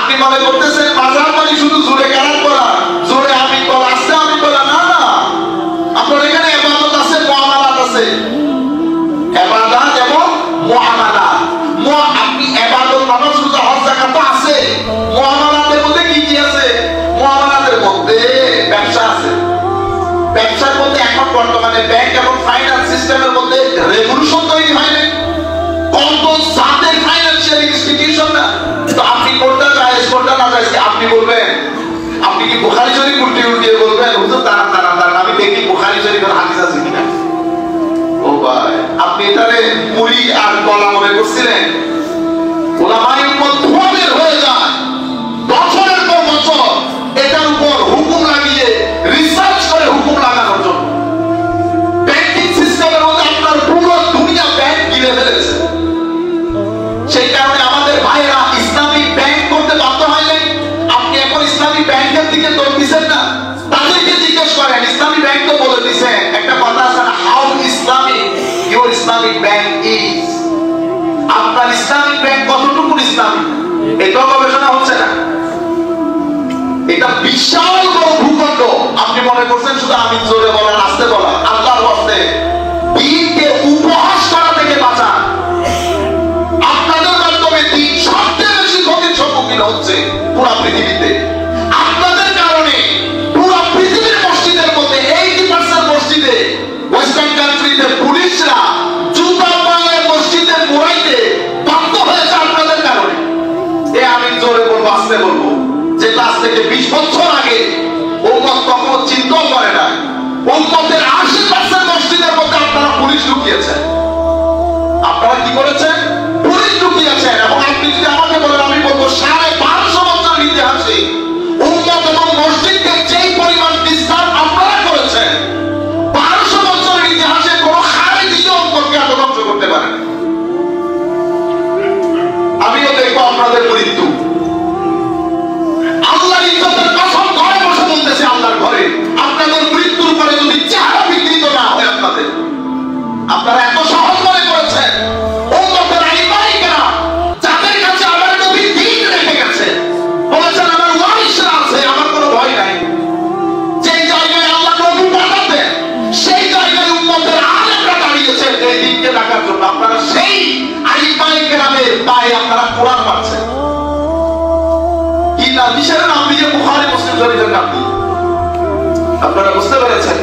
আপনি মনে করতেছেন মাজার মানে শুধু জোরে কেরাত করা, জোরে আমিন বলা, আস্তে আমিন বলা, না না। আপনার এখানে ইবাদত আছে, মুআমালাত আছে। ইবাদত এবং মুআমালাত। আপনি ইবাদত নামাজ রোজা হজ যাকাত তো আছে, মুআমালাতের মধ্যে কি কি আছে? মুআমালাতের মধ্যে ব্যবসা আছে। ব্যবসার মধ্যে এখন বর্তমানে ব্যাংক এবং ফাইন্যান্স সিস্টেমের মধ্যে রেভলিউশন তৈরি হয় না। কত জাতের ফাইন্যান্সিয়াল ইনস্টিটিউশন না, তো আপনি কোনটা জায়েজ কোনটা না জায়েজ আপনি বলবেন? আপনি কি বুখারী শরীফ উল্টিয়ে বলবেন হুজুর দাঁড়ান দাঁড়ান দাঁড়ান আমি দেখি বুখারী শরীফের হাদিস আছে কিনা? ও ভাই, আপনি এটারে মুড়ি আর কলা মনে করছিলেন? উলামায়ে উম্মত ধোঁয়া বের হয়ে যায় বছরের পর বছর এটার উপর হুকুম লাগিয়ে, রিসার্চ করে হুকুম লাগানোর জন্য। ব্যাংকিং সিস্টেমের মধ্যে আপনার পুরো দুনিয়া ব্যাংক গিলে ফেলেছে। সেই কারণে আমাদের ভাইরা ইসলামিক ব্যাংক করতে বাধ্য হয় নাই। আপনি এখন ইসলামিক ব্যাংকের দিকে দৌড় দিচ্ছেন না, তাদেরকে জিজ্ঞেস করেন। ইসলামিক ব্যাংক তো বলে দিছে, একটা কথা আছে না, how Islamic your Islamic bank is. আপনার ইসলামিক ব্যাংক কতটুকু ইসলামিক, এটাও গবেষণা হচ্ছে না। এটা বিশাল বড় ভূখণ্ড। আপনি মনে করছেন শুধু আমিন জোরে বলা, আস্তে বলা। আল্লাহর ওয়াস্তে দ্বীনকে উপহাস করা থেকে বাঁচান। আপনাদের মাধ্যমে দ্বীন সবচেয়ে বেশি ক্ষতির সম্মুখীন হচ্ছে পুরো পৃথিবীতে। আপনাদের কারণে পুরো পৃথিবীর মসজিদের মধ্যে 80% মসজিদে ওয়েস্টার্ন কান্ট্রিতে পুলিশরা জুতা পায়ে মসজিদে মোড়াইতে বাধ্য হয়েছে আপনাদের কারণে। এ আমিন জোরে বলবো, আস্তে বলবো, যেটা আজ থেকে 20 বছর আগে উম্মত কখনো চিন্তাও করে না। উম্মতের 80% মসজিদের মধ্যে আপনারা পুলিশ ঢুকিয়েছেন। আপনারা কি করেছেন? পুলিশ ঢুকিয়েছেন। এবং আপনি যদি আমাকে বলেন, আমি বলবো 550 বছর ইতিহাসে উম্মত এবং মসজিদকে যেই পরিমাণ ডিস্টার্ব আপনারা করেছেন, 1200 বছরের ইতিহাসে কোনো খারেজি উম্মতকে এত ধ্বংস করতে পারে না। আমিও দেখবো আপনাদের মৃত্যু। আল্লাহর ইজ্জতের কসম ঘরে বসে বলতেছে, আল্লাহর ঘরে আপনাদের মৃত্যুর পরে যদি চেহারা বিকৃত না হয় আপনারা এত সহজ মনে করেছেন। উম্মতের আইমাইকেরা যাদের কাছে আমার নবী দ্বীন রেখে গেছে, বলেছেন আমার ওয়ারিসরা আছে, আমার কোনো ভয় নাই। যেই জায়গায় আল্লাহ নবী পাঠাতেন সেই জায়গায় উম্মতের আলেমরা দাঁড়িয়েছেন এই দ্বীনকে রাখার জন্য। আপনারা সেই আইমাইকেরামের পায়ে আপনারা কোরআন মারছেন। কিসের নাম দিয়ে? বুখারী মুসলিম শরীফের নাম দিয়ে। আপনারা বুঝতে পেরেছেন?